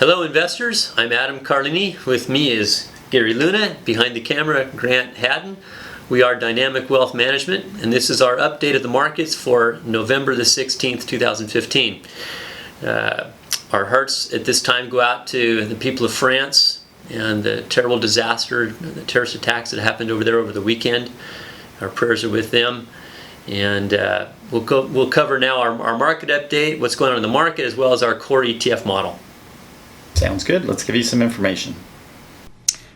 Hello investors, I'm Adam Carlini. With me is Gary Luna, behind the camera Grant Haddon. We are Dynamic Wealth Management, and this is our update of the markets for November the 16th, 2015. Our hearts at this time go out to the people of France and the terrible disaster, the terrorist attacks that happened over there over the weekend. Our prayers are with them. And we'll cover now our market update, what's going on in the market, as well as our core ETF model. Sounds good. Let's give you some information.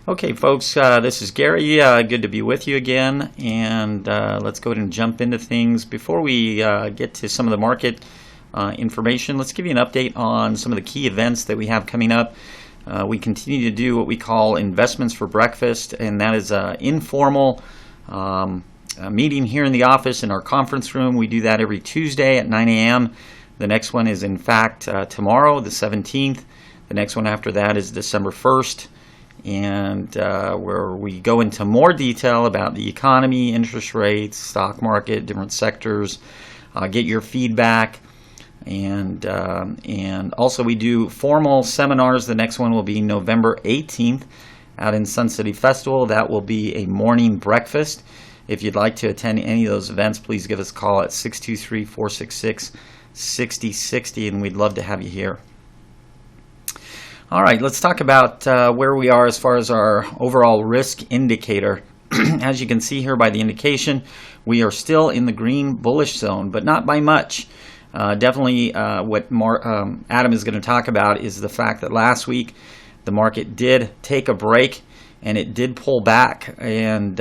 Okay, folks, this is Gary. Good to be with you again. And let's go ahead and jump into things. Before we get to some of the market information, let's give you an update on some of the key events that we have coming up. We continue to do what we call Investments for Breakfast, and that is an informal meeting here in the office in our conference room. We do that every Tuesday at 9 a.m. The next one is, in fact, tomorrow, the 17th. The next one after that is December 1st, and where we go into more detail about the economy, interest rates, stock market, different sectors, get your feedback, and also we do formal seminars. The next one will be November 18th out in Sun City Festival. That will be a morning breakfast. If you'd like to attend any of those events, please give us a call at 623-466-6060, and we'd love to have you here. All right, let's talk about where we are as far as our overall risk indicator. As you can see here by the indication, we are still in the green bullish zone, but not by much. Definitely what Adam is going to talk about is the fact that last week the market did take a break and it did pull back. And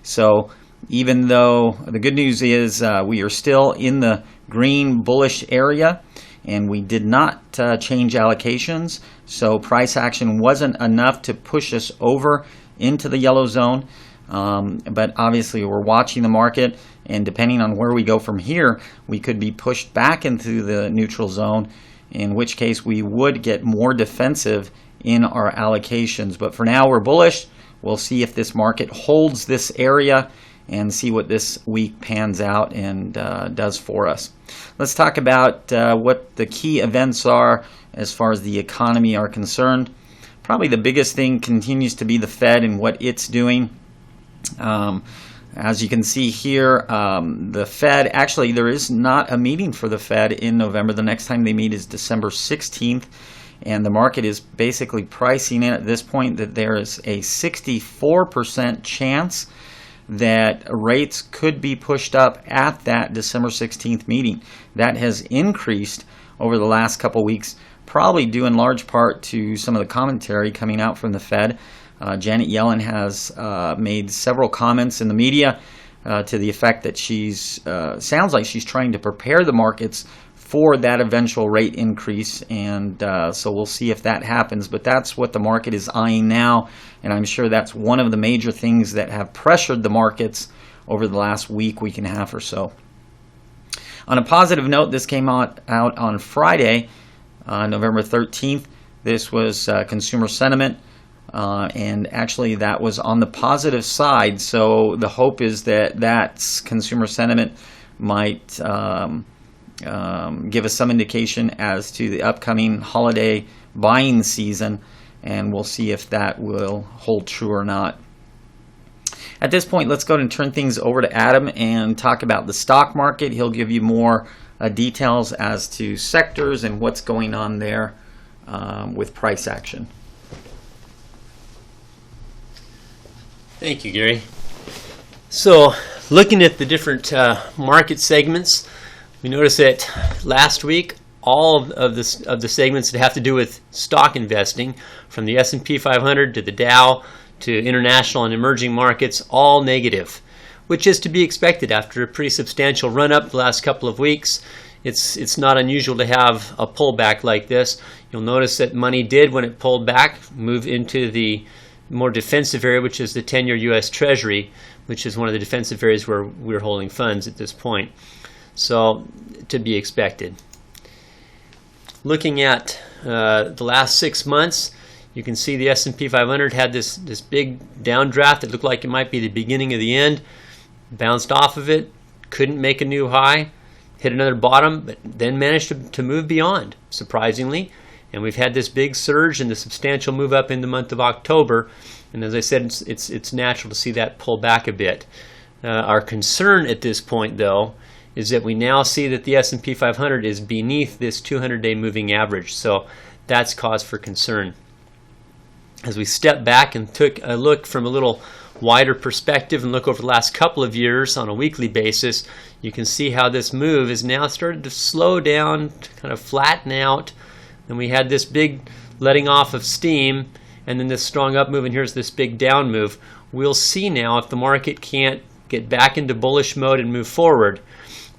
so even though the good news is we are still in the green bullish area, and we did not change allocations, so price action wasn't enough to push us over into the yellow zone. But obviously we're watching the market, and depending on where we go from here, we could be pushed back into the neutral zone, in which case we would get more defensive in our allocations. But for now, we're bullish. We'll see if this market holds this area and see what this week pans out and does for us. Let's talk about what the key events are as far as the economy are concerned. Probably the biggest thing continues to be the Fed and what it's doing. As you can see here, the Fed, actually there is not a meeting for the Fed in November. The next time they meet is December 16th. And the market is basically pricing in at this point that there is a 64% chance that rates could be pushed up at that December 16th meeting. That has increased over the last couple weeks, probably due in large part to some of the commentary coming out from the Fed. Janet Yellen has made several comments in the media to the effect that sounds like she's trying to prepare the markets for that eventual rate increase, and so we'll see if that happens. But that's what the market is eyeing now, and I'm sure that's one of the major things that have pressured the markets over the last week and a half or so. On a positive note, this came out on Friday, November 13th. This was consumer sentiment, and actually that was on the positive side. So the hope is that consumer sentiment might give us some indication as to the upcoming holiday buying season, and we'll see if that will hold true or not. At this point, let's go ahead and turn things over to Adam and talk about the stock market. He'll give you more details as to sectors and what's going on there with price action. Thank you, Gary. So, looking at the different market segments, we noticed that last week all of the segments that have to do with stock investing, from the S&P 500 to the Dow to international and emerging markets, all negative, which is to be expected after a pretty substantial run-up the last couple of weeks. It's not unusual to have a pullback like this. You'll notice that money did, when it pulled back, move into the more defensive area, which is the 10-year U.S. Treasury, which is one of the defensive areas where we're holding funds at this point. So, to be expected. Looking at the last 6 months, you can see the S&P 500 had this big downdraft that looked like it might be the beginning of the end. Bounced off of it, couldn't make a new high, hit another bottom, but then managed to move beyond, surprisingly. And we've had this big surge and the substantial move up in the month of October. And as I said, it's natural to see that pull back a bit. Our concern at this point, though, is that we now see that the S&P 500 is beneath this 200-day moving average. So that's cause for concern. As we step back and took a look from a little wider perspective and look over the last couple of years on a weekly basis, you can see how this move is now started to slow down, to kind of flatten out. And we had this big letting off of steam, and then this strong up move, and here's this big down move. We'll see now if the market can't get back into bullish mode and move forward.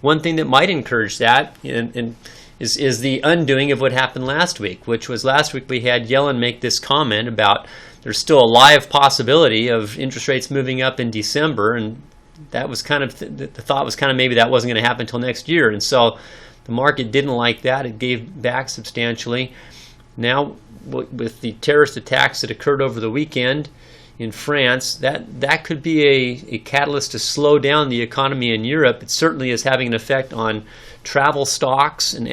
One thing that might encourage that is the undoing of what happened last week, which was last week we had Yellen make this comment about there's still a live possibility of interest rates moving up in December, and that was kind of the thought was kind of maybe that wasn't going to happen until next year, and so the market didn't like that. It gave back substantially. Now, with the terrorist attacks that occurred over the weekend in France, that could be a catalyst to slow down the economy in Europe. It certainly is having an effect on travel stocks and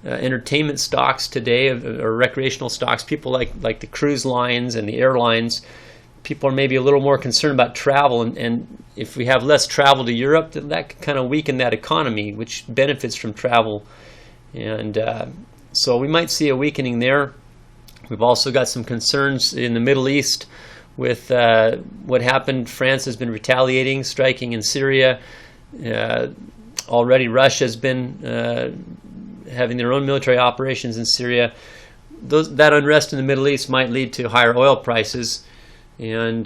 entertainment stocks today, or recreational stocks. People like the cruise lines and the airlines. People are maybe a little more concerned about travel, and if we have less travel to Europe, then that could kind of weaken that economy, which benefits from travel. And so we might see a weakening there. We've also got some concerns in the Middle East with what happened. France has been retaliating, striking in Syria. Already Russia's been having their own military operations in Syria. That unrest in the Middle East might lead to higher oil prices. And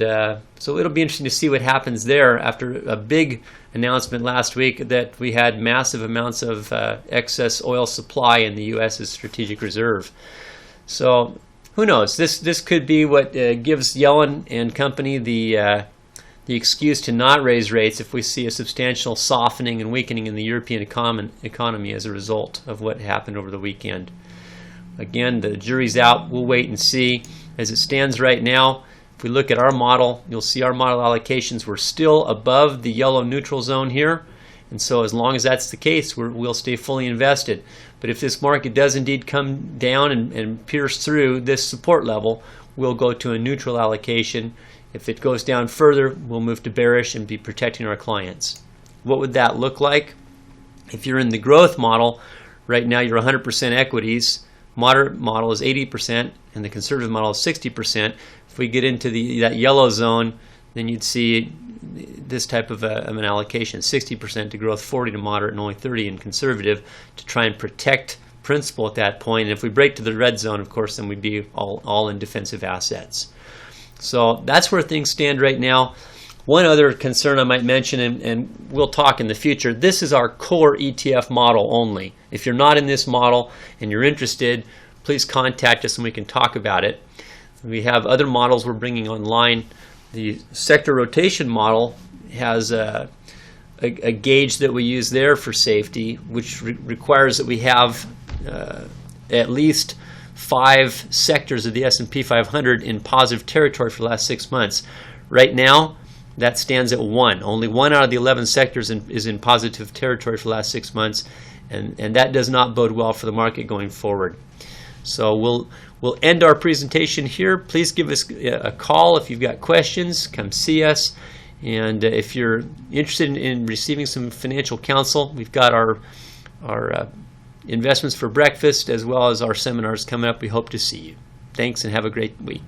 so it'll be interesting to see what happens there after a big announcement last week that we had massive amounts of excess oil supply in the U.S.'s strategic reserve. So who knows? This could be what gives Yellen and company the excuse to not raise rates if we see a substantial softening and weakening in the European economy as a result of what happened over the weekend. Again, the jury's out. We'll wait and see. As it stands right now, if we look at our model, you'll see our model allocations were still above the yellow neutral zone here. And so as long as that's the case, we'll stay fully invested. But if this market does indeed come down and pierce through this support level, we'll go to a neutral allocation. If it goes down further, we'll move to bearish and be protecting our clients. What would that look like? If you're in the growth model, right now you're 100% equities. Moderate model is 80%, and the conservative model is 60%. If we get into that yellow zone, then you'd see this type of an allocation: 60% to growth, 40% to moderate, and only 30% in conservative, to try and protect principal at that point. And if we break to the red zone, of course, then we'd be all in defensive assets. So that's where things stand right now. One other concern I might mention, and we'll talk in the future, this is our core ETF model only. If you're not in this model and you're interested, please contact us and we can talk about it. We have other models we're bringing online. The sector rotation model has a gauge that we use there for safety, which requires that we have at least 5 sectors of the S&P 500 in positive territory for the last 6 months. Right now, that stands at 1. Only 1 out of the 11 sectors is in positive territory for the last 6 months, and that does not bode well for the market going forward. So we'll end our presentation here. Please give us a call if you've got questions. Come see us. And if you're interested in receiving some financial counsel, we've got our investments for breakfast as well as our seminars coming up. We hope to see you. Thanks and have a great week.